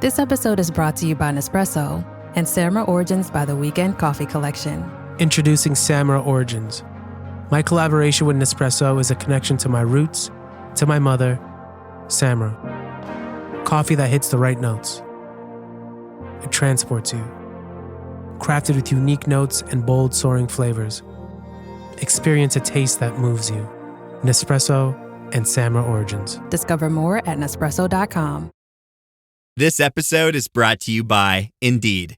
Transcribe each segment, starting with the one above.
This episode is brought to you by Nespresso and Samra Origins by the Weekend Coffee Collection. Introducing Samra Origins. My collaboration with Nespresso is a connection to my roots, to my mother, Samra. Coffee that hits the right notes. It transports you. Crafted with unique notes and bold, soaring flavors. Experience a taste that moves you. Nespresso and Samra Origins. Discover more at Nespresso.com. This episode is brought to you by Indeed.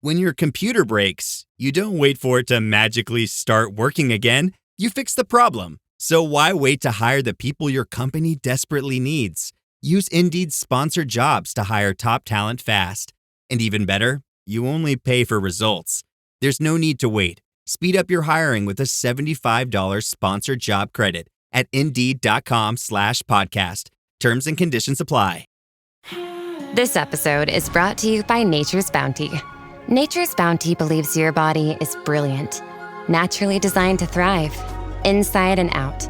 When your computer breaks, you don't wait for it to magically start working again. You fix the problem. So why wait to hire the people your company desperately needs? Use Indeed's sponsored jobs to hire top talent fast. And even better, you only pay for results. There's no need to wait. Speed up your hiring with a $75 sponsored job credit at Indeed.com/podcast. Terms and conditions apply. This episode is brought to you by Nature's Bounty. Nature's Bounty believes your body is brilliant, naturally designed to thrive, inside and out.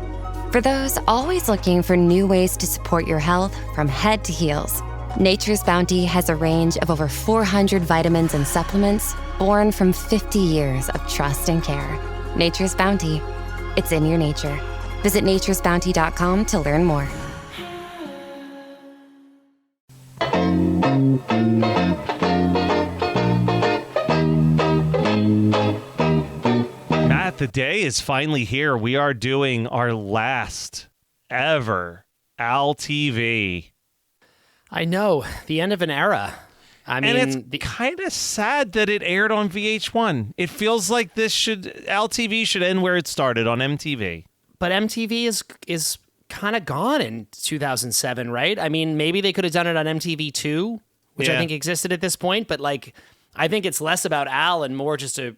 For those always looking for new ways to support your health from head to heels, Nature's Bounty has a range of over 400 vitamins and supplements born from 50 years of trust and care. Nature's Bounty. It's in your nature. Visit naturesbounty.com to learn more. Matt, the day is finally here. We are doing our last ever ALTV. I know, the end of an era. I mean, and it's kind of sad that it aired on VH1. It feels like ALTV should end where it started, on MTV. But MTV is kind of gone in 2007, right? I mean, maybe they could have done it on MTV2, which I think existed at this point, but like, I think it's less about Al and more just a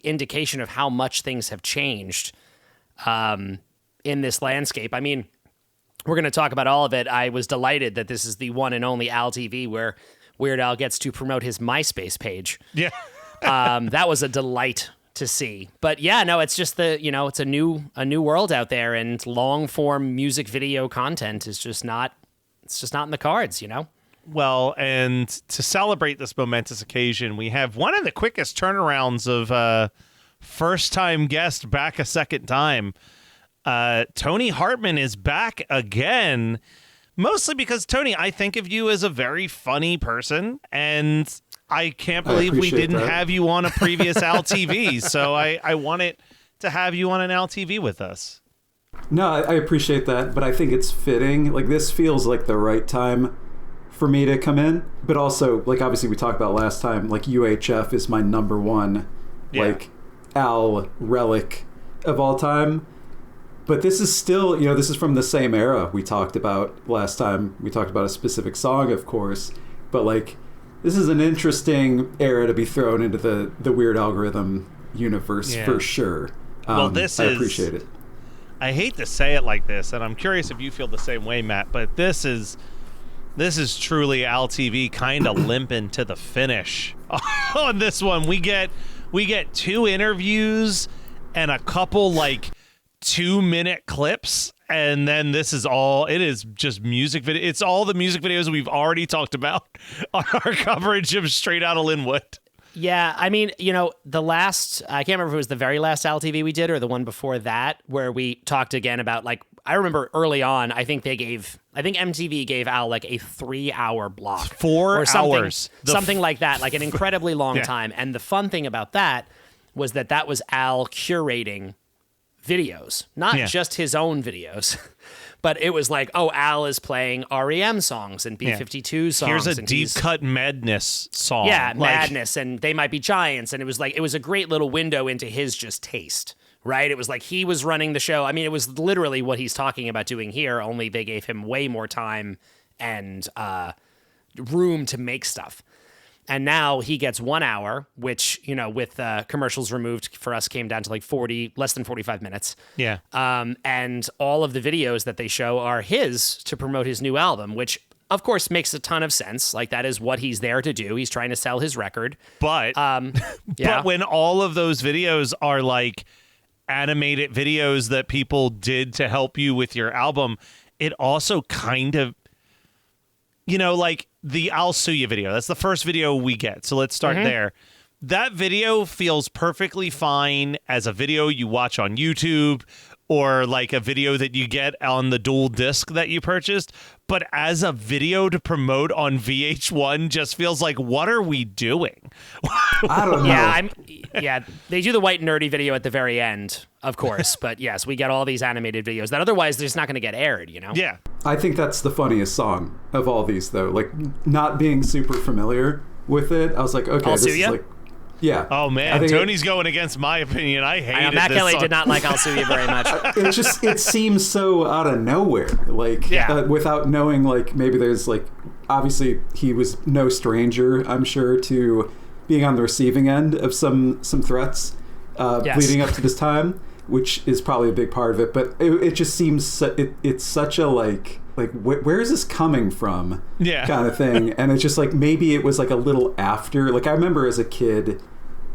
indication of how much things have changed in this landscape. I mean, we're going to talk about all of it. I was delighted that this is the one and only Al TV where Weird Al gets to promote his MySpace page. Yeah. That was a delight to see. But yeah, no, it's just it's a new world out there, and long form music video content is just not in the cards, you know? Well, and to celebrate this momentous occasion, we have one of the quickest turnarounds of first-time guest back a second time. Tony Hartman is back again, mostly because, Tony, I think of you as a very funny person, and I can't believe we didn't have you on a previous ALTV, so I wanted to have you on an ALTV with us. No, I appreciate that, but I think it's fitting. Like, this feels like the right time for me to come in, but also, like, obviously we talked about last time, like, UHF is my number one, like, Al relic of all time. But this is still, this is from the same era we talked about last time. We talked about a specific song, of course. But, like, this is an interesting era to be thrown into the Weird Algorithm universe for sure. Well, I appreciate it. I hate to say it like this, and I'm curious if you feel the same way, Matt, but this is truly ALTV kind of limping to the finish on this one. We get 2 interviews and a couple, like, 2-minute clips, and then it is just music video. It's all the music videos we've already talked about on our coverage of Straight Outta Lynwood. Yeah, I mean, the last, I can't remember if it was the very last ALTV we did or the one before that, where we talked again about, like, I remember early on, I think MTV gave Al like a 3-hour block. 4 or something, hours. Something like that, like an incredibly long time. And the fun thing about that was that was Al curating videos, not just his own videos, but it was like, oh, Al is playing REM songs and B-52 songs. Here's a Deep Cut Madness song. Yeah, Madness, and They Might Be Giants, and it was a great little window into his just taste, right? It was like he was running the show. I mean, it was literally what he's talking about doing here, only they gave him way more time and room to make stuff. And now he gets 1 hour, which, with commercials removed for us came down to like less than 45 minutes. Yeah. And all of the videos that they show are his to promote his new album, which of course makes a ton of sense. Like, that is what he's there to do. He's trying to sell his record. But, but when all of those videos are like animated videos that people did to help you with your album, it also kind of like the I'll Sue You video. That's the first video we get. So let's start there. That video feels perfectly fine as a video you watch on YouTube or like a video that you get on the dual disc that you purchased. But as a video to promote on VH1 just feels like, what are we doing? I don't know. Yeah, they do the white nerdy video at the very end, of course. But yes, we get all these animated videos that otherwise they're just not going to get aired, Yeah. I think that's the funniest song of all these, though. Like, not being super familiar with it, I was like, okay, I'll this Sue is Ya? like... Yeah. Oh, man. Tony's going against my opinion. I hated Matt this Kelly song. did not like I'll Sue You very much. It seems so out of nowhere. Like, without knowing, like, maybe there's, like... Obviously, he was no stranger, I'm sure, to being on the receiving end of some threats leading up to this time, which is probably a big part of it. But it just seems... It's such a, like where is this coming from kind of thing. And it's just like, maybe it was like a little after, like I remember as a kid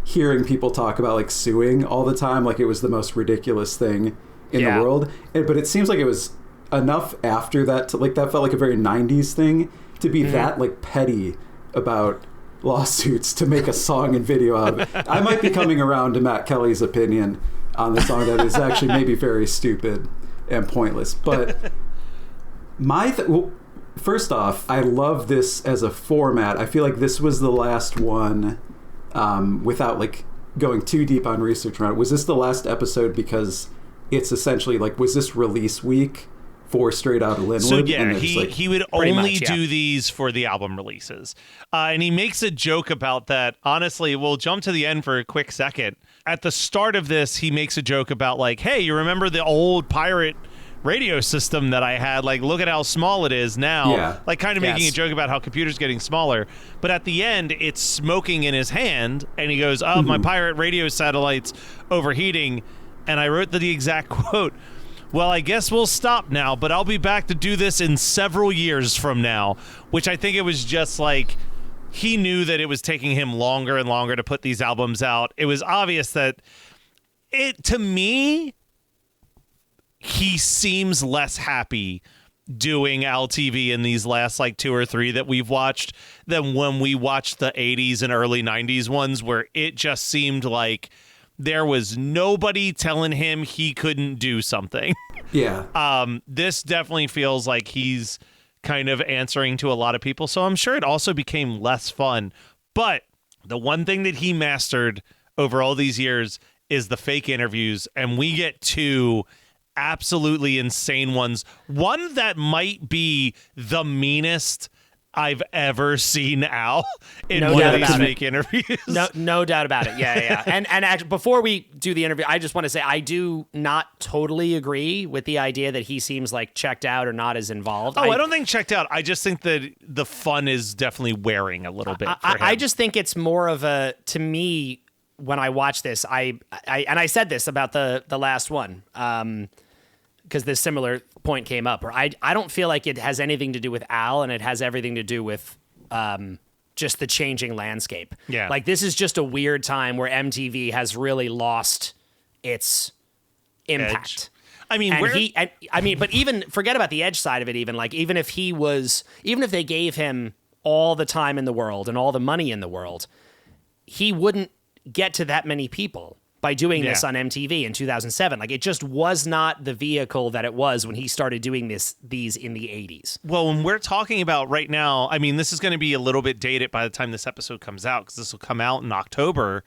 hearing people talk about like suing all the time, like it was the most ridiculous thing in the world. But it seems like it was enough after that to, like, that felt like a very 90s thing to be that like petty about lawsuits to make a song and video of it. I might be coming around to Matt Kelly's opinion on the song that is actually maybe very stupid and pointless, but first off, I love this as a format. I feel like this was the last one, without like going too deep on research around it. Was this the last episode because it's essentially like, was this release week for Straight Outta Lynwood? So yeah, he would only do these for the album releases. And he makes a joke about that. Honestly, we'll jump to the end for a quick second. At the start of this, he makes a joke about like, hey, you remember the old pirate radio system that I had? Like, look at how small it is now. Yeah. Like, kind of making a joke about how computers getting smaller. But at the end, it's smoking in his hand, and he goes, "Oh, my pirate radio satellite's overheating." And I wrote the exact quote. "Well, I guess we'll stop now, but I'll be back to do this in several years from now," which I think it was just like he knew that it was taking him longer and longer to put these albums out. It was obvious that to me, he seems less happy doing LTV in these last like 2 or 3 that we've watched than when we watched the 80s and early 90s ones, where it just seemed like there was nobody telling him he couldn't do something. Yeah. This definitely feels like he's kind of answering to a lot of people. So I'm sure it also became less fun. But the one thing that he mastered over all these years is the fake interviews. And we get 2 absolutely insane ones. One that might be the meanest I've ever seen Al in one of these fake interviews. No doubt about it. Yeah. And actually, before we do the interview, I just want to say I do not totally agree with the idea that he seems like checked out or not as involved. I don't think checked out. I just think that the fun is definitely wearing a little bit for him. I just think it's more of a, to me, when I watch this, I said this about the last one, because this similar point came up, where I don't feel like it has anything to do with Al, and it has everything to do with just the changing landscape. Yeah. Like, this is just a weird time where MTV has really lost its impact. Edge. But even forget about the Edge side of it. Even if they gave him all the time in the world and all the money in the world, he wouldn't get to that many people by doing this on MTV in 2007. Like, it just was not the vehicle that it was when he started doing these in the 80s. Well, when we're talking about right now, I mean, this is going to be a little bit dated by the time this episode comes out, because this will come out in October.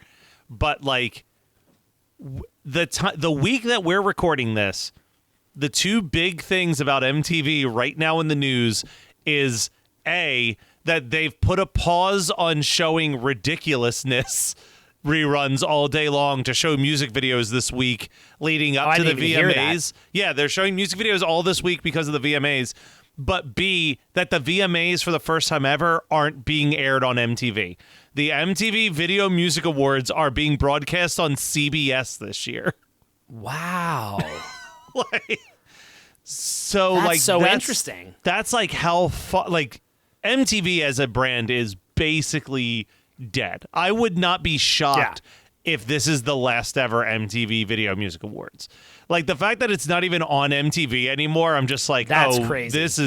But like the week that we're recording this, the 2 big things about MTV right now in the news is A, that they've put a pause on showing ridiculousness reruns all day long to show music videos this week leading up to the VMAs. Yeah, they're showing music videos all this week because of the VMAs. But B, that the VMAs for the first time ever aren't being aired on MTV. The MTV Video Music Awards are being broadcast on CBS this year. Wow. That's so interesting. That's like how like MTV as a brand is basically dead. I would not be shocked if this is the last ever MTV Video Music Awards. Like, the fact that it's not even on MTV anymore, I'm just like, that's crazy. This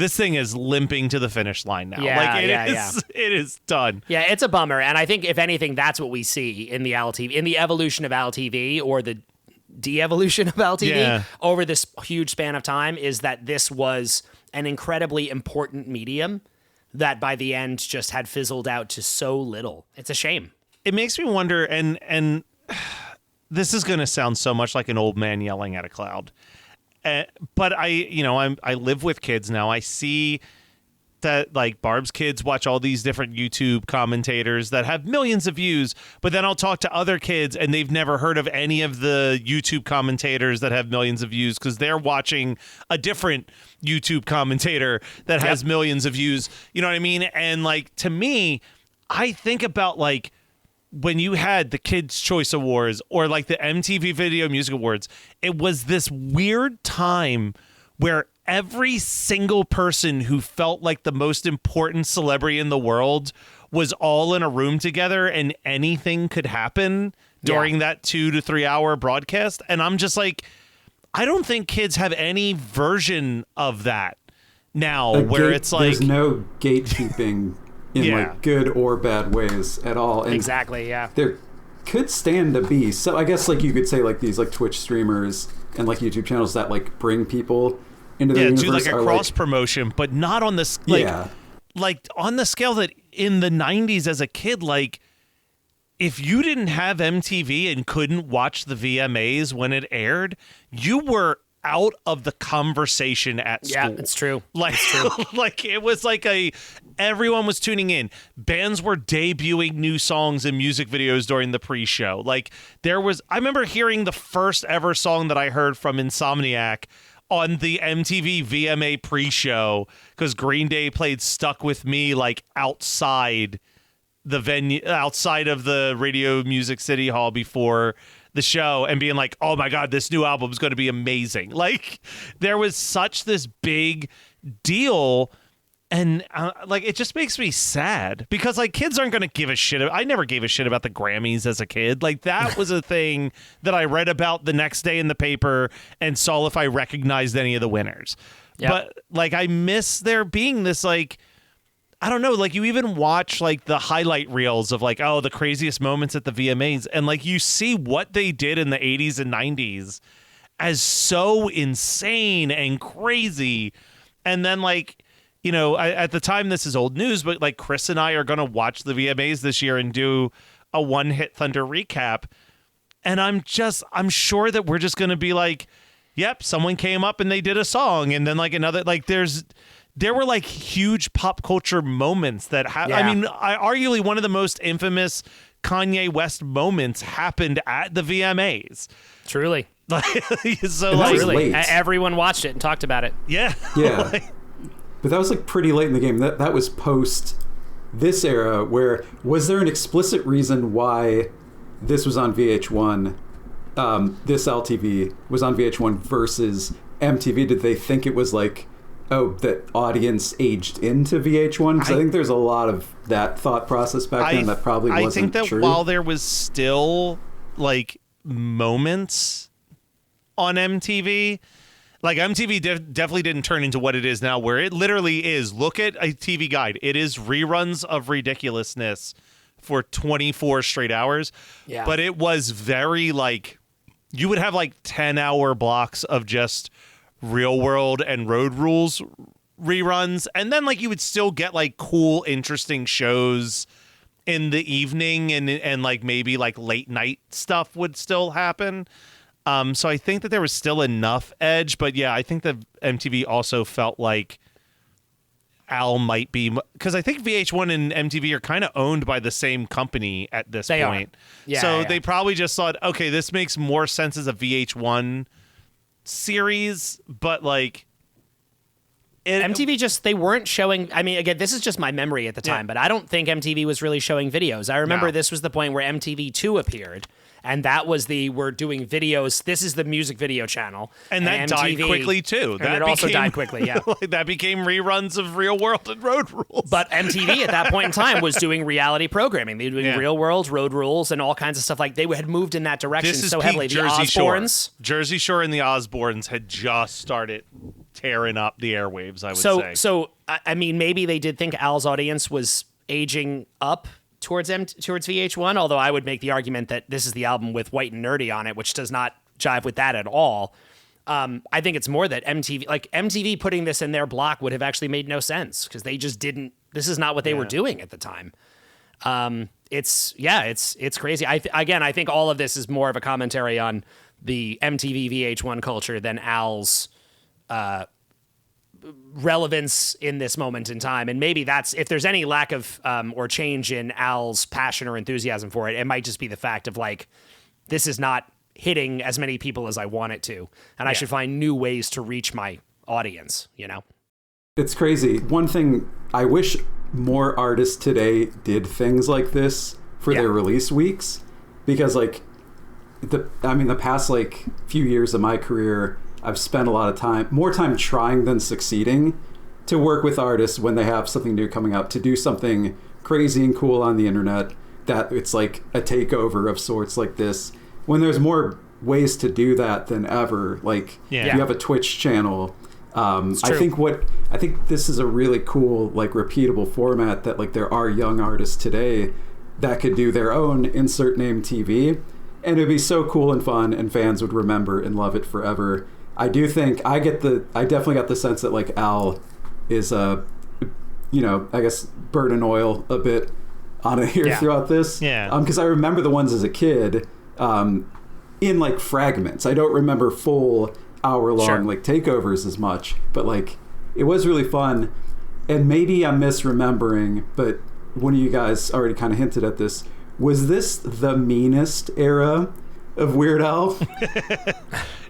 this thing is limping to the finish line now. Yeah, it is done. Yeah, it's a bummer. And I think, if anything, that's what we see in the ALTV, in the evolution of ALTV, or the de-evolution of ALTV over this huge span of time, is that this was an incredibly important medium that by the end just had fizzled out to so little. It's a shame. It makes me wonder, and this is going to sound so much like an old man yelling at a cloud. But I live with kids now. I see that like Barb's kids watch all these different YouTube commentators that have millions of views, but then I'll talk to other kids and they've never heard of any of the YouTube commentators that have millions of views because they're watching a different YouTube commentator that has millions of views. You know what I mean? And like, to me, I think about like when you had the Kids' Choice Awards or like the MTV Video Music Awards, it was this weird time where every single person who felt like the most important celebrity in the world was all in a room together and anything could happen during that 2 to 3 hour broadcast. And I'm just like, I don't think kids have any version of that now it's like there's no gatekeeping in like good or bad ways at all. And exactly, yeah. There could stand to be. So I guess like you could say like these like Twitch streamers and like YouTube channels that like bring people into the universe. Do like a cross promotion, but not on this like on the scale that in the 90s as a kid, like if you didn't have MTV and couldn't watch the VMAs when it aired, you were out of the conversation at school. Yeah, it's true. Like, it's true. Like it was like everyone was tuning in. Bands were debuting new songs and music videos during the pre-show. Like I remember hearing the first ever song that I heard from Insomniac on the MTV VMA pre-show because Green Day played Stuck With Me like outside the venue, outside of the Radio Music City Hall before the show, and being like, oh my God, this new album is going to be amazing. Like there was such this big deal. And like, it just makes me sad because like kids aren't going to give a shit. I never gave a shit about the Grammys as a kid. Like that was a thing that I read about the next day in the paper and saw if I recognized any of the winners. Yep. But like, I miss there being this, like, I don't know, like you even watch like the highlight reels of like, oh, the craziest moments at the VMAs. And like, you see what they did in the 80s and 90s as so insane and crazy. And then like, you know, at the time, this is old news, but like Chris and I are going to watch the VMAs this year and do a One Hit Thunder recap. And I'm sure that we're just going to be like, yep, someone came up and they did a song. And then like another, like there were like huge pop culture moments that I mean, arguably one of the most infamous Kanye West moments happened at the VMAs. Truly. So like really, everyone watched it and talked about it. Yeah. But that was like pretty late in the game. That was post this era. Where was there an explicit reason why this was on VH1? This LTV was on VH1 versus MTV. Did they think it was like, oh, that audience aged into VH1? Because I think there's a lot of that thought process back then that probably wasn't true. I think that while there was still like moments on MTV. Like MTV definitely didn't turn into what it is now, where it literally is. Look at a TV guide. It is reruns of ridiculousness for 24 straight hours. Yeah. But it was very like, you would have like 10-hour blocks of just Real World and Road Rules reruns. And then like you would still get like cool, interesting shows in the evening and like maybe like late night stuff would still happen. So I think that there was still enough edge, but yeah, I think that MTV also felt like Al might be, because I think VH1 and MTV are kind of owned by the same company at this point. Yeah, so they probably just thought, okay, this makes more sense as a VH1 series, but like MTV they weren't showing. I mean, again, this is just my memory at the time, but I don't think MTV was really showing videos. I remember this was the point where MTV2 appeared. And that was we're doing videos. This is the music video channel. And that died quickly, too. And it also died quickly, yeah. That became reruns of Real World and Road Rules. But MTV at that point in time was doing reality programming. They were doing Real World, Road Rules, and all kinds of stuff. Like, they had moved in that direction so heavily. The Jersey Osbournes. Shore. Jersey Shore and the Osbournes had just started tearing up the airwaves, I would say. So I mean, maybe they did think Al's audience was aging up towards VH1, although I would make the argument that this is the album with White and Nerdy on it, which does not jive with that at all. I think it's more that MTV putting this in their block would have actually made no sense because they just didn't. This is not what they were doing at the time. It's crazy. I think all of this is more of a commentary on the MTV VH1 culture than Al's relevance in this moment in time. And maybe that's, if there's any lack of or change in Al's passion or enthusiasm for it, it might just be the fact of like, this is not hitting as many people as I want it to. And I should find new ways to reach my audience, you know? It's crazy. One thing, I wish more artists today did things like this for their release weeks, because like the past like few years of my career, I've spent a lot of more time trying than succeeding to work with artists when they have something new coming out, to do something crazy and cool on the internet that it's like a takeover of sorts like this, when there's more ways to do that than ever. Like you have a Twitch channel. I think this is a really cool, like, repeatable format that like there are young artists today that could do their own insert name TV, and it'd be so cool and fun, and fans would remember and love it forever. I do think I definitely got the sense that like Al is I guess burning oil a bit on it here throughout this. Because I remember the ones as a kid in like fragments. I don't remember full hour-long like takeovers as much, but like it was really fun. And maybe I'm misremembering, but one of you guys already kind of hinted at this. Was this the meanest era of Weird Al?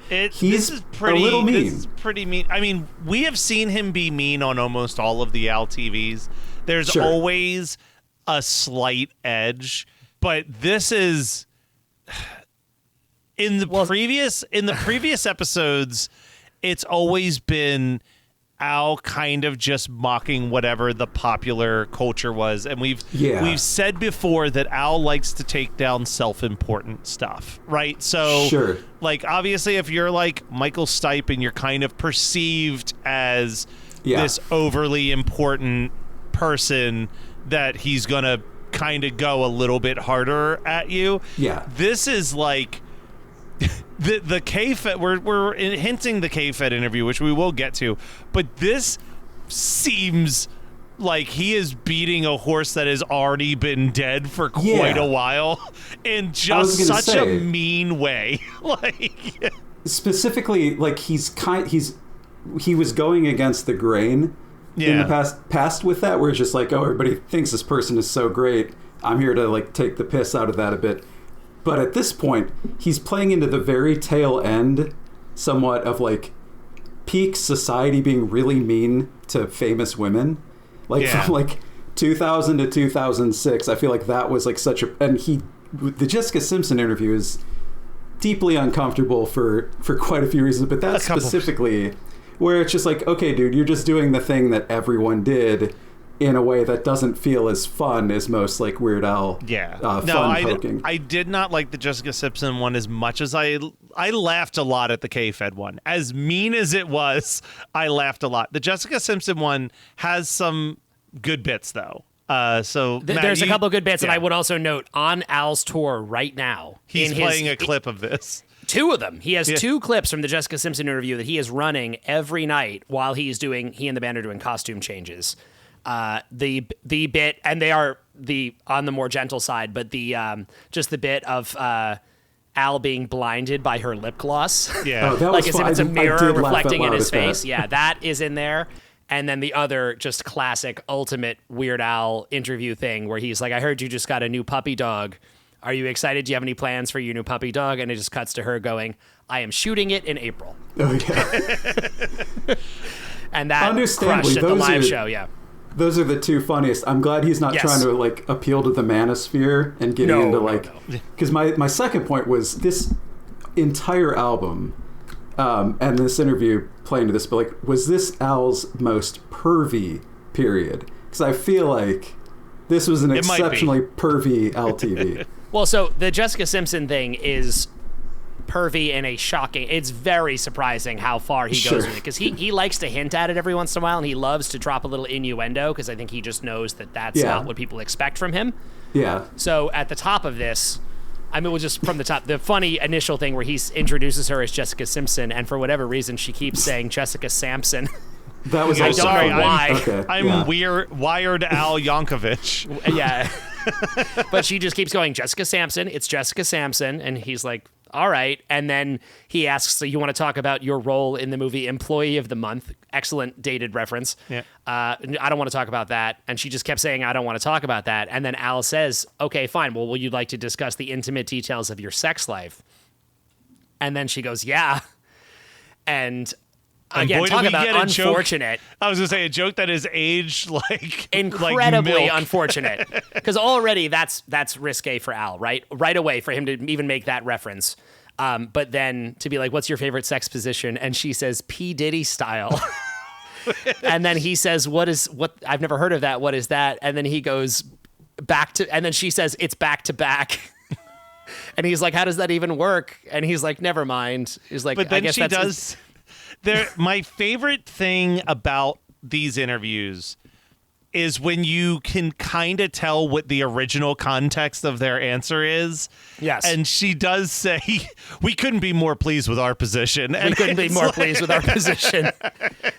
This is pretty, a little mean. This is pretty mean. I mean, we have seen him be mean on almost all of the Al TVs. There's always a slight edge, but this is in the previous episodes, it's always been Al kind of just mocking whatever the popular culture was. And we've said before that Al likes to take down self-important stuff, right? So like obviously if you're like Michael Stipe and you're kind of perceived as this overly important person, that he's gonna kind of go a little bit harder at you. This is like the K-Fed, we're hinting the K-Fed interview, which we will get to, but this seems like he is beating a horse that has already been dead for quite a while, in just such a mean way. Like specifically, like he was going against the grain in the past with that, where it's just like, oh, everybody thinks this person is so great, I'm here to like take the piss out of that a bit. But at this point, he's playing into the very tail end somewhat of like peak society being really mean to famous women. Like from like 2000 to 2006, I feel like that was like such a... And the Jessica Simpson interview is deeply uncomfortable for quite a few reasons, but that's specifically where it's just like, okay, dude, you're just doing the thing that everyone did in a way that doesn't feel as fun as most like Weird Al poking. I did not like the Jessica Simpson one as much as I laughed a lot at the K-Fed one. As mean as it was, I laughed a lot. The Jessica Simpson one has some good bits though. Matt, there's a couple of good bits, and I would also note on Al's tour right now, he's playing a clip of this. Two of them. He has two clips from the Jessica Simpson interview that he is running every night while he and the band are doing costume changes. The bit, and they are on the more gentle side, but just the bit of Al being blinded by her lip gloss. Like as if it's a mirror reflecting in his face. That is in there. And then the other just classic ultimate Weird Al interview thing where he's like, I heard you just got a new puppy dog. Are you excited? Do you have any plans for your new puppy dog? And it just cuts to her going, I am shooting it in April. Oh, yeah. And that crushed at the live show, Those are the two funniest. I'm glad he's not trying to like appeal to the manosphere and getting into like... Because my second point was this entire album and this interview playing to this, but like, was this Al's most pervy period? Because I feel like this was an exceptionally pervy Al TV. Well, so the Jessica Simpson thing is pervy in a shocking. It's very surprising how far he goes with it, because he likes to hint at it every once in a while, and he loves to drop a little innuendo, because I think he just knows that that's not what people expect from him. Yeah. So at the top of this, I mean, we'll just from the top, the funny initial thing where he introduces her as Jessica Simpson, and for whatever reason, she keeps saying Jessica Sampson. That was I don't sorry, know why. I'm Wired Al Yankovic. Yeah. But she just keeps going, Jessica Sampson, it's Jessica Sampson. And he's like, all right. And then he asks, so you want to talk about your role in the movie Employee of the Month? Excellent dated reference. Yeah. I don't want to talk about that. And she just kept saying, I don't want to talk about that. And then Al says, okay, fine. Well, would you like to discuss the intimate details of your sex life? And then she goes, yeah. And again, boy, talk about Joke. unfortunate. I was going to say a joke that is aged like Incredibly like milk. unfortunate. Because already that's risque for Al, right? Right away for him to even make that reference. But then to be like, what's your favorite sex position? And she says, P. Diddy style. And then he says, what I've never heard of that. What is that? And then he goes and then she says, it's back to back. And he's like, how does that even work? And he's like, never mind. He's like, but then I guess she does. My favorite thing about these interviews is when you can kind of tell what the original context of their answer is. Yes. And she does say, we couldn't be more pleased with our position. And we couldn't be more pleased with our position.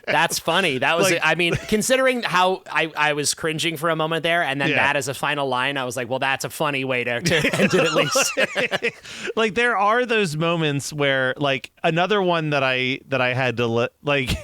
That's funny. That was, I mean, considering how I was cringing for a moment there, and then that as a final line, I was like, well, that's a funny way to end it at least. Like, there are those moments where, like, another one that I had to, like,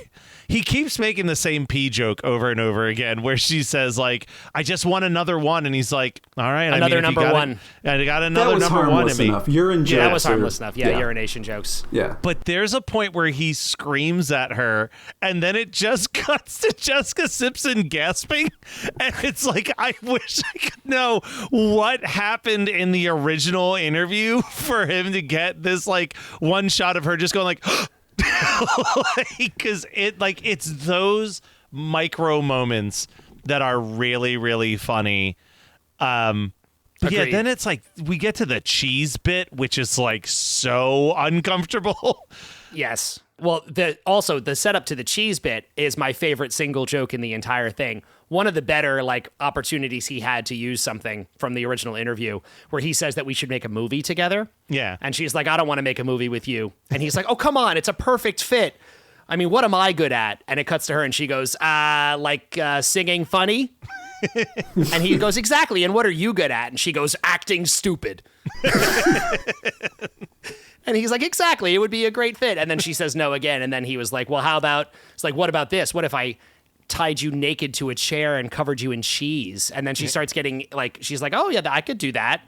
he keeps making the same pee joke over and over again, where she says, like, I just want another one. And he's like, all right. Another number one. And I got another number one in me. Enough. Urine jokes. That was harmless enough. Yeah, urination jokes. Yeah. But there's a point where he screams at her, and then it just cuts to Jessica Simpson gasping. And it's like, I wish I could know what happened in the original interview for him to get this, like, one shot of her just going like, because it's those micro moments that are really, really funny. But yeah, then it's like we get to the cheese bit, which is like so uncomfortable. Yes. Well, also the setup to the cheese bit is my favorite single joke in the entire thing. One of the better opportunities he had to use something from the original interview, where he says that we should make a movie together. Yeah. And she's like, I don't want to make a movie with you. And he's like, oh, come on, it's a perfect fit. I mean, what am I good at? And it cuts to her and she goes, singing funny. And he goes, exactly. And what are you good at? And she goes, acting stupid. And he's like, exactly, it would be a great fit. And then she says no again. And then he was like, well, what about this? What if I tied you naked to a chair and covered you in cheese? And then she starts getting she's like, oh yeah, I could do that.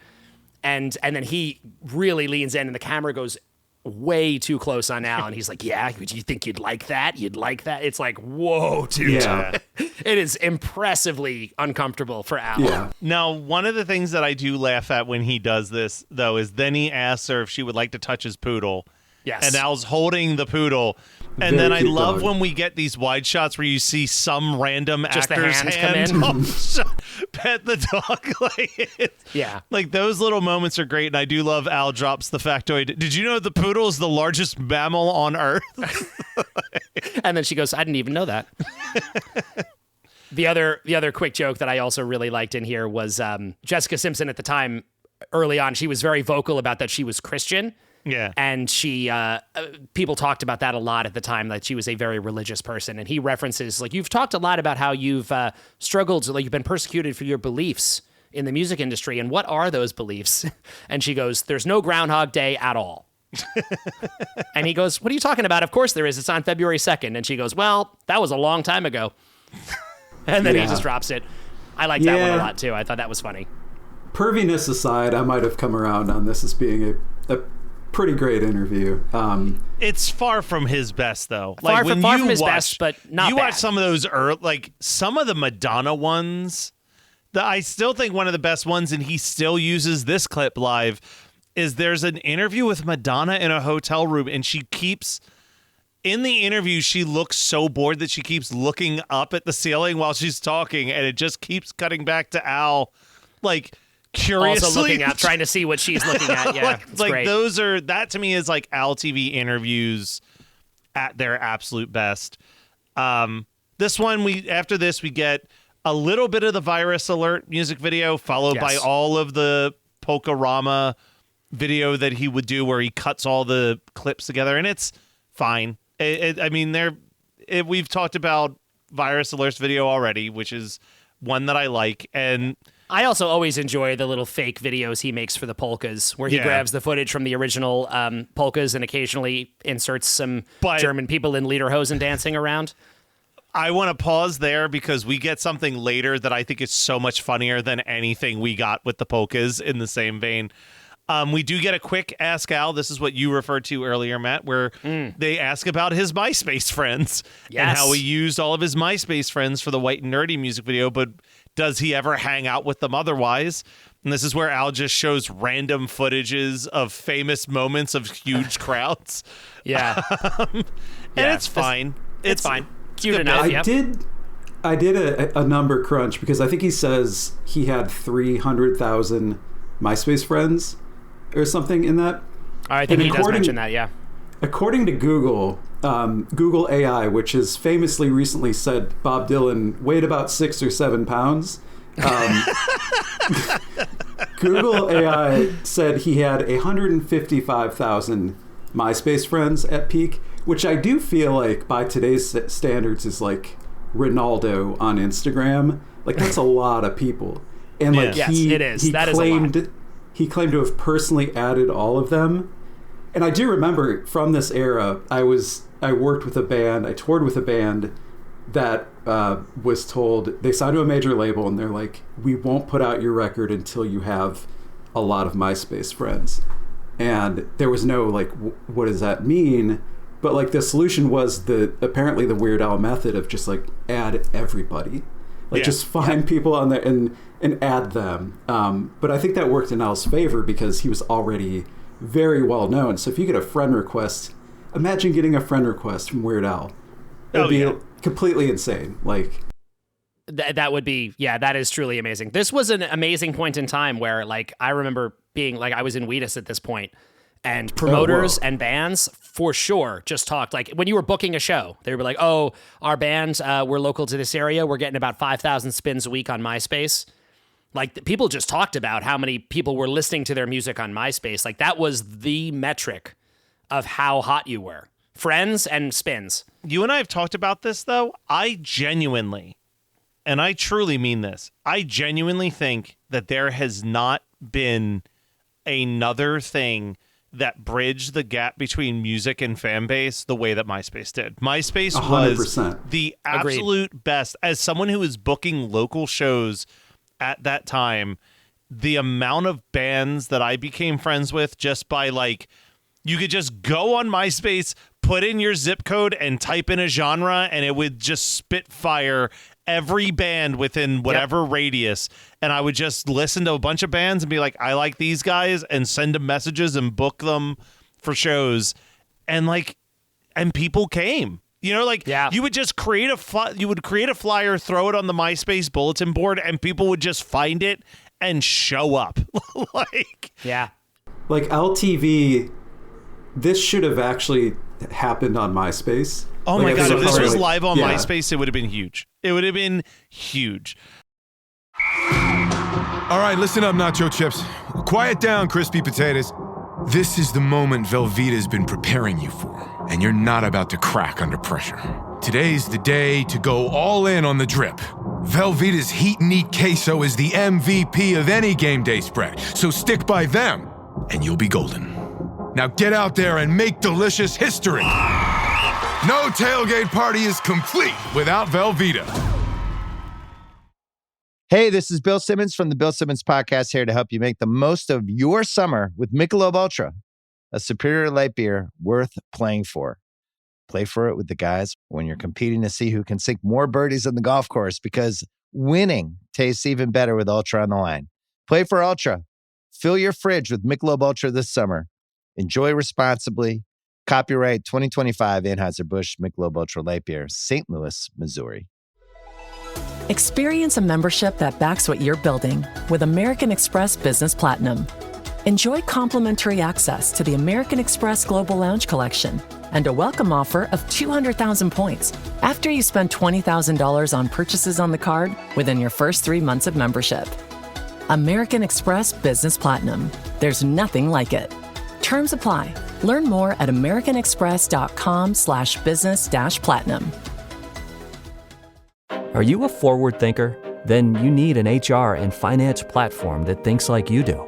And then he really leans in and the camera goes way too close on Al. And he's like, yeah, do you think you'd like that? You'd like that? It's like, whoa, dude. Yeah. It is impressively uncomfortable for Al. Yeah. Now, one of the things that I do laugh at when he does this, though, is then he asks her if she would like to touch his poodle. Yes. And Al's holding the poodle. And Very then I cute love dog. when we get these wide shots where you see some random Just the actor's hands hand come pet the dog. Yeah. Like, those little moments are great. And I do love Al drops the factoid. Did you know the poodle is the largest mammal on Earth? And then she goes, I didn't even know that. The other quick joke that I also really liked in here was Jessica Simpson at the time, early on, she was very vocal about that she was Christian. Yeah. And she, people talked about that a lot at the time, that she was a very religious person. And he references, you've talked a lot about how you've struggled, you've been persecuted for your beliefs in the music industry. And what are those beliefs? And she goes, there's no Groundhog Day at all. And he goes, what are you talking about? Of course there is. It's on February 2nd. And she goes, well, that was a long time ago. And then he just drops it. I like that one a lot too. I thought that was funny. Perviness aside, I might have come around on this as being a pretty great interview. It's far from his best, though. Far from his best, but not you bad. watch some of those some of the Madonna ones. I still think one of the best ones, and he still uses this clip live, is there's an interview with Madonna in a hotel room, and she keeps, in the interview, she looks so bored that she keeps looking up at the ceiling while she's talking, and it just keeps cutting back to Al, curiously also looking up, trying to see what she's looking at. Yeah, it's like great. that to me is like ALTV interviews at their absolute best. This one, after this we get a little bit of the Virus Alert music video, followed by all of the Polka-Rama video that he would do where he cuts all the clips together, and it's fine. We've talked about Virus Alert's video already, which is one that I like, and I also always enjoy the little fake videos he makes for the polkas, where he grabs the footage from the original polkas and occasionally inserts some German people in lederhosen dancing around. I want to pause there because we get something later that I think is so much funnier than anything we got with the polkas in the same vein. We do get a quick Ask Al. This is what you referred to earlier, Matt, where they ask about his MySpace friends and how he used all of his MySpace friends for the White and Nerdy music video, but does he ever hang out with them otherwise? And this is where Al just shows random footages of famous moments of huge crowds. Yeah. And it's fine. It's fine. Cute enough. I did a number crunch because I think he says he had 300,000 MySpace friends or something in that. I think he does mention that, yeah. According to Google, Google AI, which has famously recently said Bob Dylan weighed about 6 or 7 pounds, Google AI said he had 155,000 MySpace friends at peak, which I do feel like by today's standards is like Ronaldo on Instagram. Like that's a lot of people. And like it is. He claimed to have personally added all of them. And I do remember from this era, I toured with a band that was told, they signed to a major label and they're like, we won't put out your record until you have a lot of MySpace friends. And there was no like, what does that mean? But like the solution was apparently the Weird Al method of just like add everybody. Like just find people on there and add them. But I think that worked in Al's favor because he was already very well known. So if you get a friend request, imagine getting a friend request from Weird Al. It would be completely insane. Like that would be, that is truly amazing. This was an amazing point in time where like I remember being like, I was in Wheatus at this point, and promoters and bands for sure just talked like when you were booking a show, they were like, oh, our band, we're local to this area. We're getting about 5,000 spins a week on MySpace. Like people just talked about how many people were listening to their music on MySpace. Like that was the metric of how hot you were. Friends and spins. You and I have talked about this though. I genuinely, and I truly mean this, I genuinely think that there has not been another thing that bridged the gap between music and fan base the way that MySpace did. MySpace 100%. Was the absolute best. As someone who was booking local shows at that time, the amount of bands that I became friends with just by like, you could just go on MySpace, put in your zip code and type in a genre and it would just spit fire every band within whatever radius. And I would just listen to a bunch of bands and be like, I like these guys, and send them messages and book them for shows. And like, and people came, you know, like you would just create a flyer, throw it on the MySpace bulletin board, and people would just find it and show up. Like LTV, this should have actually happened on MySpace. Oh my God, if this was live on MySpace, it would have been huge. It would have been huge. All right, listen up, nacho chips. Quiet down, crispy potatoes. This is the moment Velveeta's been preparing you for, and you're not about to crack under pressure. Today's the day to go all in on the drip. Velveeta's Heat and Eat Queso is the MVP of any game day spread, so stick by them, and you'll be golden. Now get out there and make delicious history. No tailgate party is complete without Velveeta. Hey, this is Bill Simmons from the Bill Simmons Podcast, here to help you make the most of your summer with Michelob Ultra, a superior light beer worth playing for. Play for it with the guys when you're competing to see who can sink more birdies on the golf course, because winning tastes even better with Ultra on the line. Play for Ultra. Fill your fridge with Michelob Ultra this summer. Enjoy responsibly. Copyright 2025 Anheuser-Busch Michelob Ultra Light Beer, St. Louis, Missouri. Experience a membership that backs what you're building with American Express Business Platinum. Enjoy complimentary access to the American Express Global Lounge Collection and a welcome offer of 200,000 points after you spend $20,000 on purchases on the card within your first 3 months of membership. American Express Business Platinum. There's nothing like it. Terms apply. Learn more at americanexpress.com/business-platinum. Are you a forward thinker? Then you need an HR and finance platform that thinks like you do.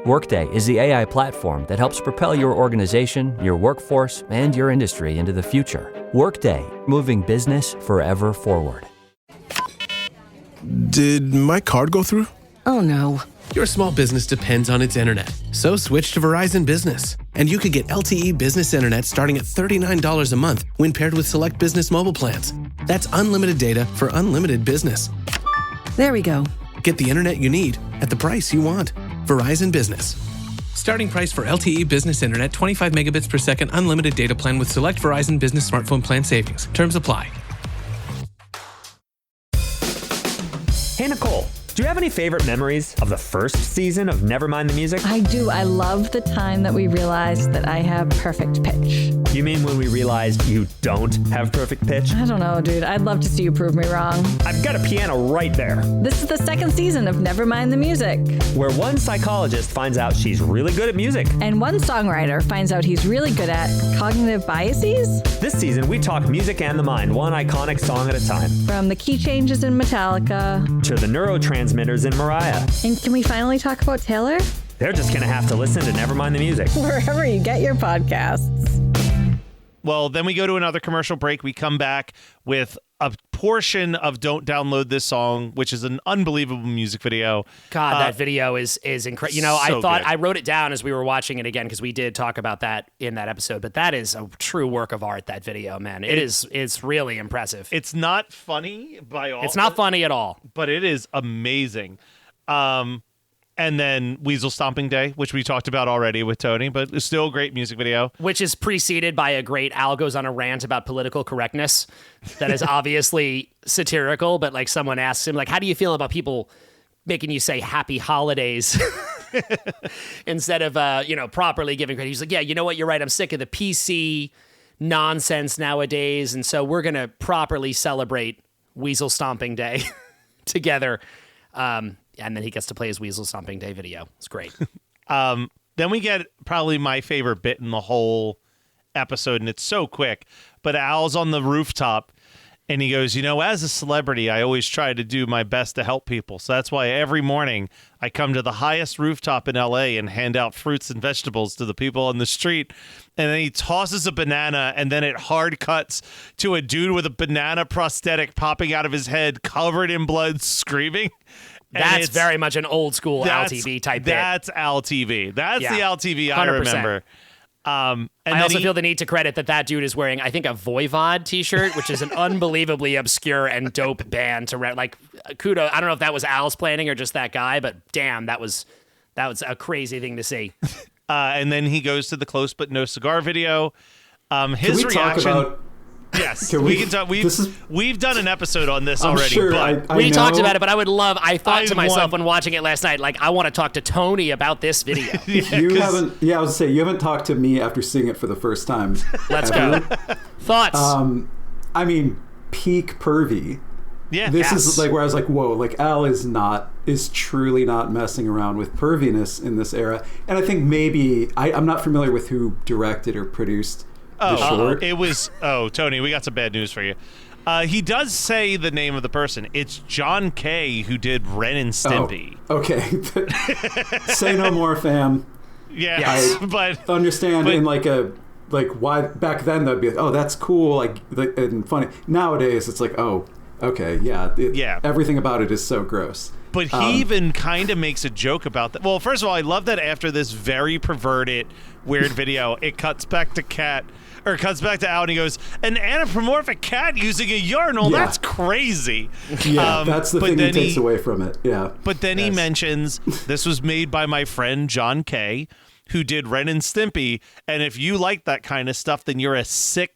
Workday is the AI platform that helps propel your organization, your workforce, and your industry into the future. Workday, moving business forever forward. Did my card go through? Oh no. Your small business depends on its internet. So switch to Verizon Business. And you could get LTE business internet starting at $39 a month when paired with select business mobile plans. That's unlimited data for unlimited business. There we go. Get the internet you need at the price you want. Verizon Business. Starting price for LTE business internet, 25 megabits per second unlimited data plan with select Verizon Business smartphone plan savings. Terms apply. Hey, Nicole. Do you have any favorite memories of the first season of Nevermind the Music? I do. I love the time that we realized that I have perfect pitch. You mean when we realized you don't have perfect pitch? I don't know, dude. I'd love to see you prove me wrong. I've got a piano right there. This is the second season of Nevermind the Music, where one psychologist finds out she's really good at music. And one songwriter finds out he's really good at cognitive biases. This season, we talk music and the mind, one iconic song at a time. From the key changes in Metallica to the neurotransmitters in Mariah. And can we finally talk about Taylor? They're just going to have to listen to Nevermind the Music. Wherever you get your podcasts. Well, then we go to another commercial break. We come back with a portion of Don't Download This Song, which is an unbelievable music video. God, that video is incredible. You know, so I thought good. I wrote it down as we were watching it again because we did talk about that in that episode, but that is a true work of art, that video, man. It's really impressive. It's not funny by all. It's not funny at all. But it is amazing. And then Weasel Stomping Day, which we talked about already with Tony, but it's still a great music video. Which is preceded by a great Al goes on a rant about political correctness that is obviously satirical, but like someone asks him, like, how do you feel about people making you say happy holidays instead of, properly giving credit? He's like, yeah, you know what? You're right. I'm sick of the PC nonsense nowadays. And so we're going to properly celebrate Weasel Stomping Day together. And then he gets to play his Weasel Stomping Day video. It's great. Then we get probably my favorite bit in the whole episode, and it's so quick. But Al's on the rooftop, and he goes, as a celebrity, I always try to do my best to help people. So that's why every morning I come to the highest rooftop in L.A. and hand out fruits and vegetables to the people on the street. And then he tosses a banana, and then it hard cuts to a dude with a banana prosthetic popping out of his head, covered in blood, screaming. That's very much an old school LTV type bit. That's LTV. That's the LTV I 100%. Remember. And I also feel the need to credit that dude is wearing, I think, a Voivod t-shirt, which is an unbelievably obscure and dope band to kudos. I don't know if that was Al's planning or just that guy, but damn, that was a crazy thing to see. And then he goes to the Close But No Cigar video. His Can we reaction. Talk about Yes, we can talk. We've done an episode on this already. Sure, but we talked about it, but I thought to myself when watching it last night, like, I want to talk to Tony about this video. You haven't. Yeah, I was gonna say you haven't talked to me after seeing it for the first time. Let's go. Thoughts? I mean, peak pervy. Yeah, this is like where I was like, whoa, like Al is truly not messing around with perviness in this era, and I think maybe I'm not familiar with who directed or produced. Tony, we got some bad news for you. He does say the name of the person. It's John Kay who did Ren and Stimpy. Oh, okay. Say no more, fam. Yeah, but understand in why back then that'd be like, oh, that's cool, like and funny. Nowadays it's like, oh, okay, yeah, everything about it is so gross. But he even kind of makes a joke about that. Well, first of all, I love that after this very perverted, weird video, it cuts back to Al, and he goes, an anthropomorphic cat using a urinal? Yeah. That's crazy. Yeah, that's the thing he takes away from it. Yeah. But then he mentions, this was made by my friend John Kay, who did Ren and Stimpy. And if you like that kind of stuff, then you're a sick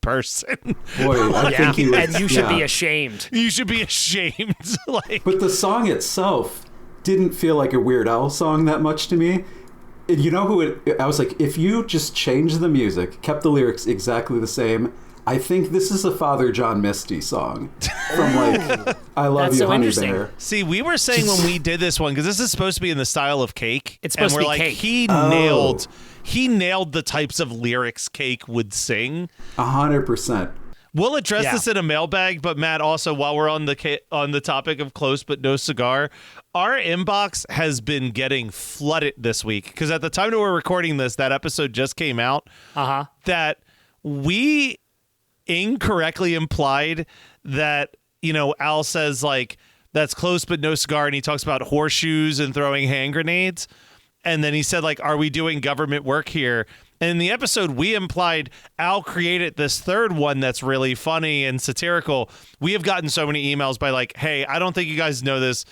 person. Boy, I think he was, and you should be ashamed. You should be ashamed. But the song itself didn't feel like a Weird Al song that much to me. And you know who I was like, if you just changed the music, kept the lyrics exactly the same, I think this is a Father John Misty song from like I Love That's You, so Honey interesting. Bear. See, we were saying when we did this one, because this is supposed to be in the style of Cake. It's supposed and to we're be like, Cake. He nailed the types of lyrics Cake would sing. 100%. We'll address this in a mailbag, but Matt, also while we're on the topic of Close But No Cigar, our inbox has been getting flooded this week because at the time that we're recording this, that episode just came out. That we incorrectly implied that, you know, Al says like that's close but no cigar, and he talks about horseshoes and throwing hand grenades, and then he said like, are we doing government work here? And in the episode we implied Al created this third one that's really funny and satirical. We have gotten so many emails by like, hey, I don't think you guys know this,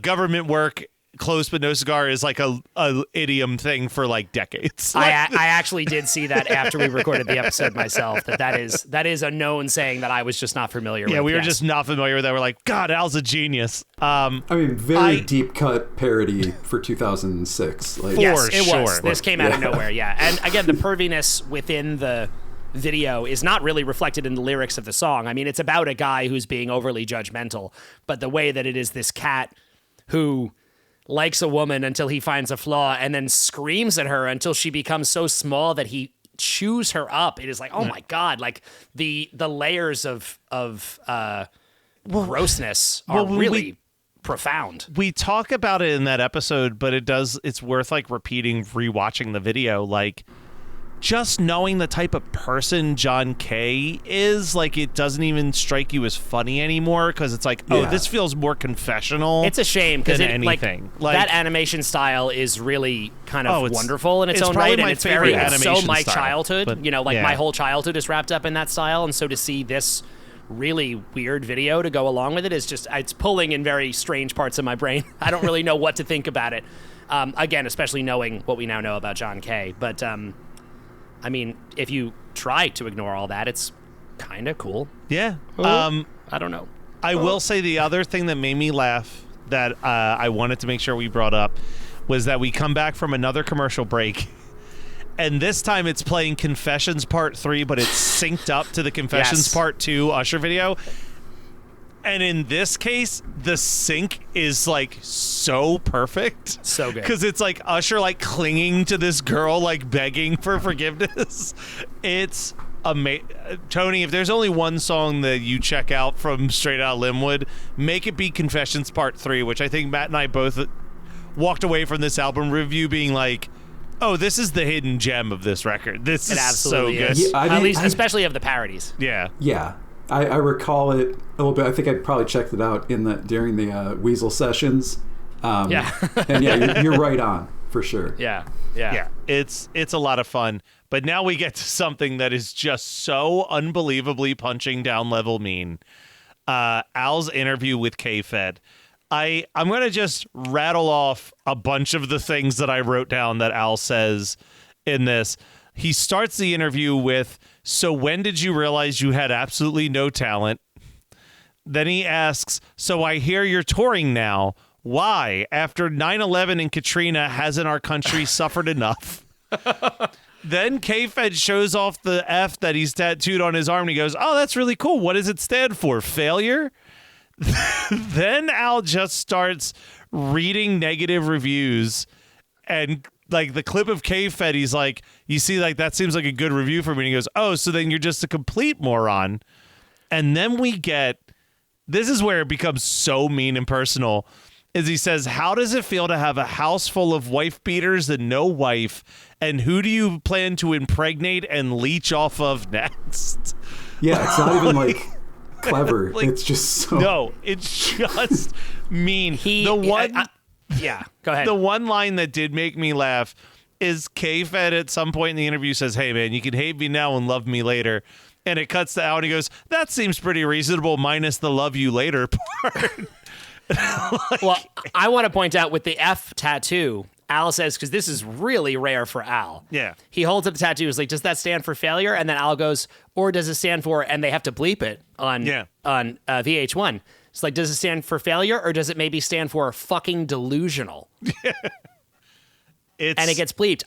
government work close but no cigar is like a idiom thing for like decades. I actually did see that after we recorded the episode myself, that is a known saying that I was just not familiar with. Yeah, we were just not familiar with that. We're like, God, Al's a genius. I mean, very deep cut parody for 2006. Like, yes, it was. This came out of nowhere, And again, the perviness within the video is not really reflected in the lyrics of the song. I mean, it's about a guy who's being overly judgmental, but the way that it is this cat who likes a woman until he finds a flaw and then screams at her until she becomes so small that he chews her up. It is like, oh my God, like the layers of grossness are really profound. We talk about it in that episode, but it's worth like repeating, rewatching the video. Like, just knowing the type of person John Kay is, like, it doesn't even strike you as funny anymore because it's like, this feels more confessional. It's a shame because anything. Like that animation style is really kind of wonderful in its own probably right, my and it's favorite very animation so my style, childhood. but, you know, like my whole childhood is wrapped up in that style, and so to see this really weird video to go along with it is just, it's pulling in very strange parts of my brain. I don't really know what to think about it. Again, especially knowing what we now know about John Kay, but. I mean, if you try to ignore all that, it's kind of cool. Yeah. I don't know. I will say the other thing that made me laugh that I wanted to make sure we brought up was that we come back from another commercial break, and this time it's playing Confessions Part 3, but it's synced up to the Confessions Part 2 Usher video. And in this case, the sync is like so perfect. So good. Because it's like Usher like clinging to this girl, like begging for forgiveness. It's amazing. Tony, if there's only one song that you check out from Straight Outta Lynwood, make it be Confessions Part 3, which I think Matt and I both walked away from this album review being like, oh, this is the hidden gem of this record. This is so good. Yeah, at least, especially of the parodies. Yeah. Yeah. I recall it a little bit. I think I probably checked it out during the Weasel sessions. And you're right on for sure. Yeah. It's a lot of fun. But now we get to something that is just so unbelievably punching down level mean. Al's interview with K-Fed. I'm going to just rattle off a bunch of the things that I wrote down that Al says in this. He starts the interview with, so when did you realize you had absolutely no talent? Then he asks, so I hear you're touring now. Why? After 9/11 and Katrina, hasn't our country suffered enough? Then K-Fed shows off the F that he's tattooed on his arm, and he goes, oh, that's really cool. What does it stand for? Failure? Then Al just starts reading negative reviews, and like the clip of K-Fed, he's like, you see, like, that seems like a good review for me. And he goes, oh, so then you're just a complete moron. And then we get, this is where it becomes so mean and personal, is he says, how does it feel to have a house full of wife beaters and no wife? And who do you plan to impregnate and leech off of next? Yeah, it's not even like clever. Like, it's just so. No, it's just mean. Yeah, go ahead. The one line that did make me laugh is K-Fed at some point in the interview says, hey, man, you can hate me now and love me later. And it cuts to Al and he goes, that seems pretty reasonable minus the love you later part. Well, I want to point out with the F tattoo, Al says, because this is really rare for Al. Yeah. He holds up the tattoo. He's like, does that stand for failure? And then Al goes, or does it stand for, and they have to bleep it on VH1. It's like, does it stand for failure, or does it maybe stand for fucking delusional? And it gets bleeped.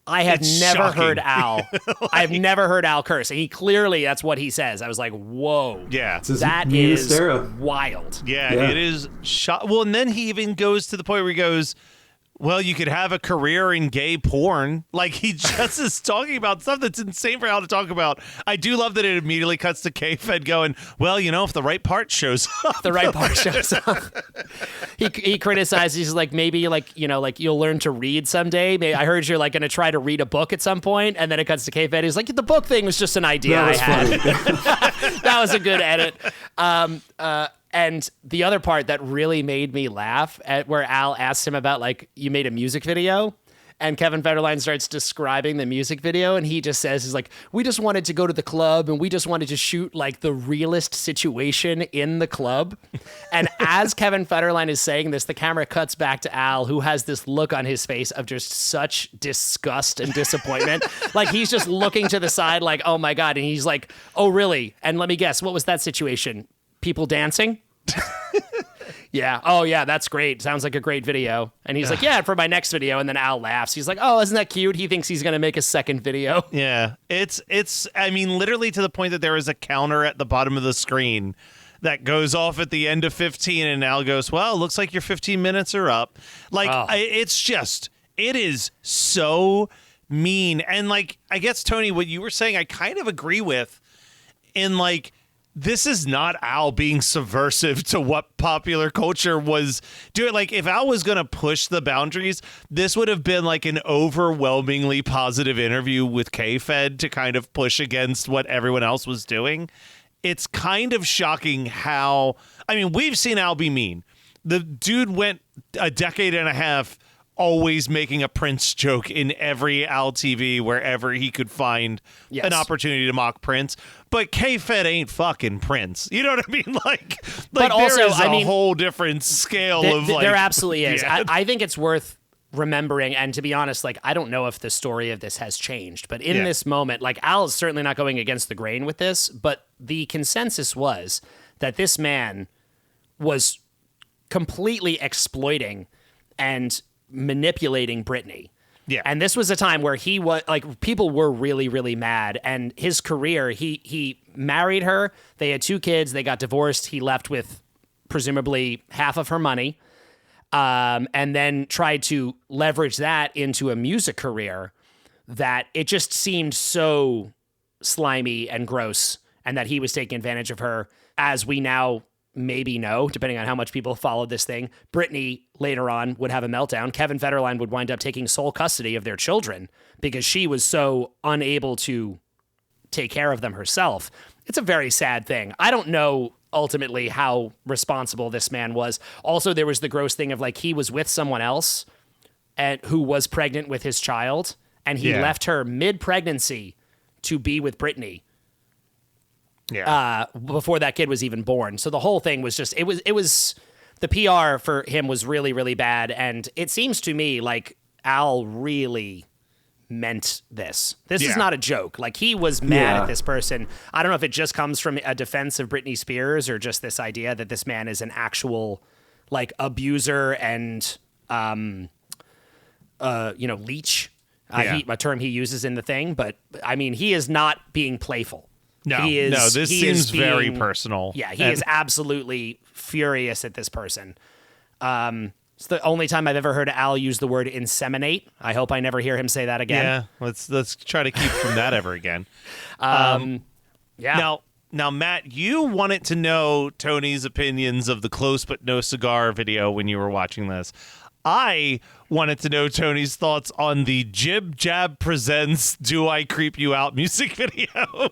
I have never heard Al. I've never heard Al curse. And that's what he says. I was like, whoa. Yeah. That is wild. Yeah, it is. Well, and then he even goes to the point where he goes, well, you could have a career in gay porn. Like, he just is talking about stuff that's insane for Al to talk about. I do love that it immediately cuts to K-Fed going, well, if the right part shows up. The right part shows up. He criticizes, he's like, maybe, you'll learn to read someday. Maybe, I heard you're, going to try to read a book at some point. And then it cuts to K-Fed. He's like, the book thing was just an idea I had. That was a good edit. And the other part that really made me laugh at where Al asked him about, you made a music video, and Kevin Federline starts describing the music video, and he just says, he's like, we just wanted to go to the club, and we just wanted to shoot, the realist situation in the club. And as Kevin Federline is saying this, the camera cuts back to Al, who has this look on his face of just such disgust and disappointment. He's just looking to the side like, oh my God. And he's like, oh, really? And let me guess, what was that situation? People dancing? Yeah. Oh, yeah, that's great. Sounds like a great video. And he's like, yeah, for my next video. And then Al laughs. He's like, oh, isn't that cute? He thinks he's going to make a second video. Yeah. It's literally to the point that there is a counter at the bottom of the screen that goes off at the end of 15. And Al goes, well, it looks like your 15 minutes are up. It is so mean. And I guess, Tony, what you were saying, I kind of agree with in this is not Al being subversive to what popular culture was doing. If Al was going to push the boundaries, this would have been an overwhelmingly positive interview with K-Fed to kind of push against what everyone else was doing. It's kind of shocking how, we've seen Al be mean. The dude went a decade and a half always making a Prince joke in every Al TV wherever he could find an opportunity to mock Prince. But K-Fed ain't fucking Prince. You know what I mean? But also, there is a whole different scale of there absolutely is. Yeah. I think it's worth remembering, and to be honest, I don't know if the story of this has changed, but in this moment, Al is certainly not going against the grain with this, but the consensus was that this man was completely exploiting and manipulating Britney. Yeah. And this was a time where he was people were really, really mad. And his career, he married her. They had 2 kids. They got divorced. He left with presumably half of her money. And then tried to leverage that into a music career that it just seemed so slimy and gross, and that he was taking advantage of her. As we now maybe know, depending on how much people followed this thing, Britney later on would have a meltdown. Kevin Federline would wind up taking sole custody of their children because she was so unable to take care of them herself. It's a very sad thing. I don't know ultimately how responsible this man was. Also, there was the gross thing of he was with someone else and who was pregnant with his child, and he left her mid-pregnancy to be with Britney. Yeah. Before that kid was even born. So the whole thing was just, it was the PR for him was really, really bad. And it seems to me like Al really meant this. This is not a joke. He was mad at this person. I don't know if it just comes from a defense of Britney Spears or just this idea that this man is an actual abuser and, leech, a term he uses in the thing. But he is not being playful. No, this seems very personal. Yeah, he is absolutely furious at this person. It's the only time I've ever heard Al use the word inseminate. I hope I never hear him say that again. Yeah, let's try to keep from that ever again. Yeah. Now, Matt, you wanted to know Tony's opinions of the Close But No Cigar video when you were watching this. I wanted to know Tony's thoughts on the Jib Jab Presents Do I Creep You Out music video.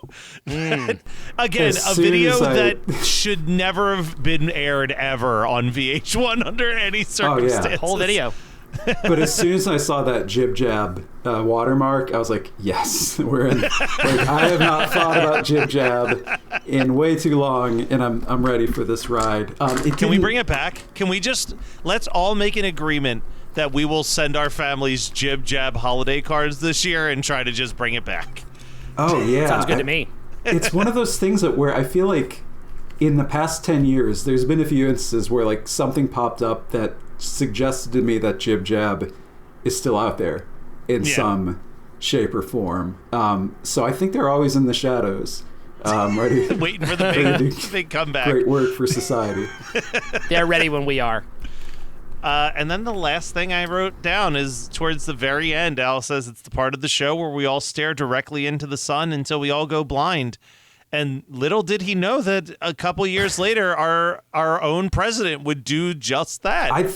Again, a video that should never have been aired ever on VH1 under any circumstances. Oh, yeah. Whole video. But as soon as I saw that Jib Jab watermark, I was like, yes, we're in. I have not thought about Jib Jab in way too long, and I'm ready for this ride. Can we bring it back? Can we let's all make an agreement that we will send our families Jib Jab holiday cards this year and try to just bring it back. Oh, yeah. Sounds good to me. It's one of those things that where I feel like in the past 10 years, there's been a few instances where like something popped up that suggested to me that Jib Jab is still out there in some shape or form. So I think they're always in the shadows, ready, waiting for the big comeback. Great work for society. They're ready when we are. And then the last thing I wrote down is towards the very end, Al says it's the part of the show where we all stare directly into the sun until we all go blind. And little did he know that a couple years later, our own president would do just that.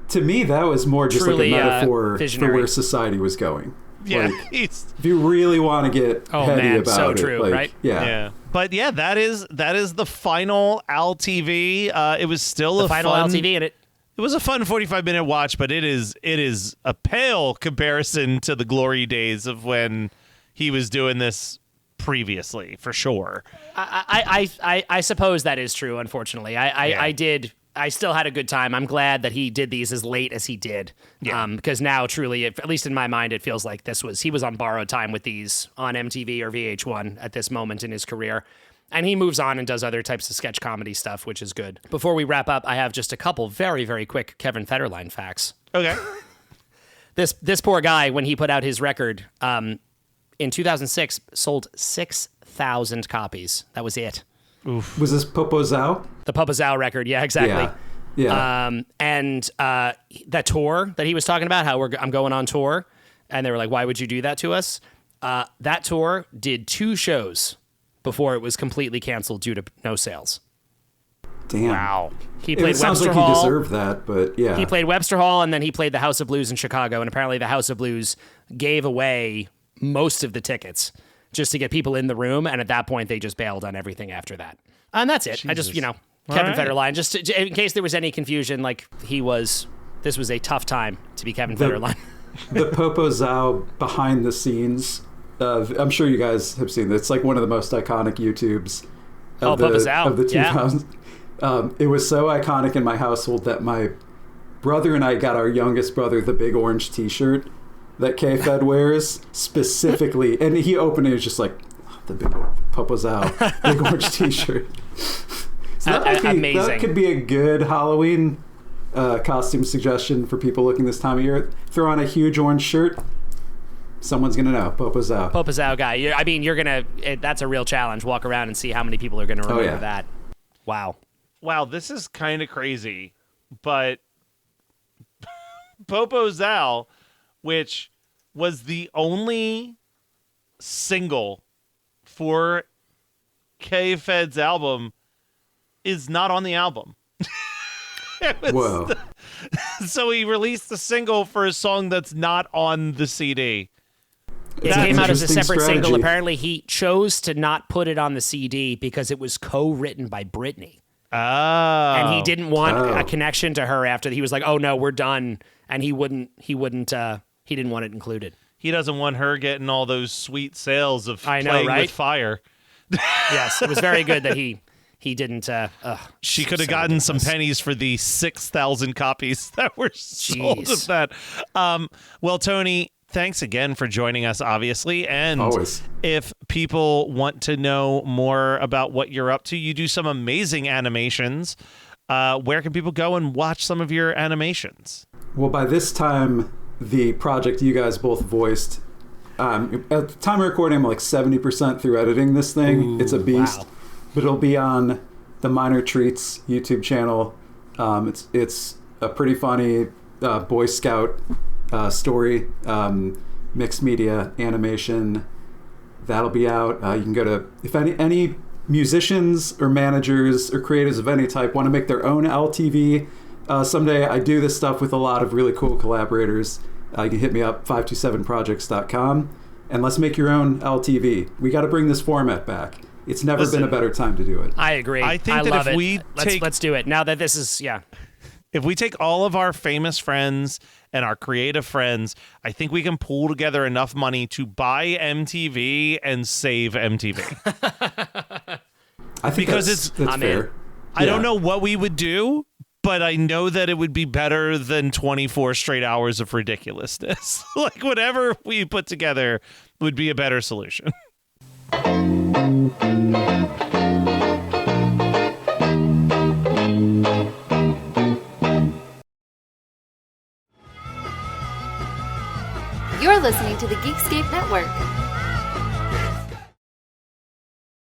To me, that was more just Truly, like a metaphor visionary. for where society was going. Yeah, like, if you really want to get heady about so it, true, like, right? Yeah. But yeah, that is the final ALTV. It was still The a final fun, LTV, and it was a fun 45-minute watch, but it is a pale comparison to the glory days of when he was doing this previously, for sure. I suppose that is true. Unfortunately, I still had a good time. I'm glad that he did these as late as he did. Yeah. Because now, truly, at least in my mind, it feels like he was on borrowed time with these on MTV or VH1 at this moment in his career. And he moves on and does other types of sketch comedy stuff, which is good. Before we wrap up, I have just a couple very, very quick Kevin Federline facts. Okay. This poor guy, when he put out his record in 2006, sold 6,000 copies. That was it. Oof. Was this Popo Zao? The Popo Zao record, yeah, exactly. Yeah. And that tour that he was talking about, how I'm going on tour, and they were like, "Why would you do that to us?" That tour did 2 shows before it was completely canceled due to no sales. Damn. Wow. He played it sounds Webster like Hall. he deserved that, but yeah. He played Webster Hall, and then he played the House of Blues in Chicago, and apparently the House of Blues gave away most of the tickets just to get people in the room, and at that point they just bailed on everything after that. And that's it. Jesus. I just, Kevin right. Federline, just in case there was any confusion, like this was a tough time to be Kevin Federline. The Popo Zao behind the scenes, I'm sure you guys have seen this. It's like one of the most iconic YouTubes of the 2000s. Yeah. It was so iconic in my household that my brother and I got our youngest brother the big orange t-shirt that K-Fed wears specifically. And he opened it and was just like, the big Popo Zao big orange t-shirt. So amazing. That could be a good Halloween costume suggestion for people looking this time of year. Throw on a huge orange shirt. Someone's going to know. Popo Zao. Popo Zao guy. You're going to... That's a real challenge. Walk around and see how many people are going to remember that. Wow. Wow, this is kind of crazy, but Popo Zao, which was the only single for K-Fed's album, is not on the album. Whoa. So he released the single for a song that's not on the CD. It came out as a separate strategy. single. Apparently, he chose to not put it on the CD because it was co-written by Britney. Oh. And he didn't want a connection to her after. He was like, "Oh no, we're done," and he didn't want it included. He doesn't want her getting all those sweet sales of I know, playing right? with fire. Yes, it was very good that he didn't. She could have gotten some pennies for the 6,000 copies that were sold of that. Well, Tony, thanks again for joining us, obviously. And always. If people want to know more about what you're up to, you do some amazing animations. Where can people go and watch some of your animations? Well, by this time, the project you guys both voiced, at the time of recording, I'm like 70% through editing this thing. It's a beast. Wow. But it'll be on the Minor Treats YouTube channel. It's a pretty funny Boy Scout story, mixed media animation. That'll be out. You can go to, if any musicians or managers or creatives of any type want to make their own LTV someday. I do this stuff with a lot of really cool collaborators. You can hit me up, 527projects.com, and let's make your own LTV. We got to bring this format back. It's never been a better time to do it. I agree. I think that love if it. we let's do it now that this is If we take all of our famous friends and our creative friends, I think we can pull together enough money to buy MTV and save MTV. I think because that's I'm fair. in. I don't know what we would do, but I know that it would be better than 24 straight hours of ridiculousness. Like, whatever we put together would be a better solution. You're listening to the Geekscape Network.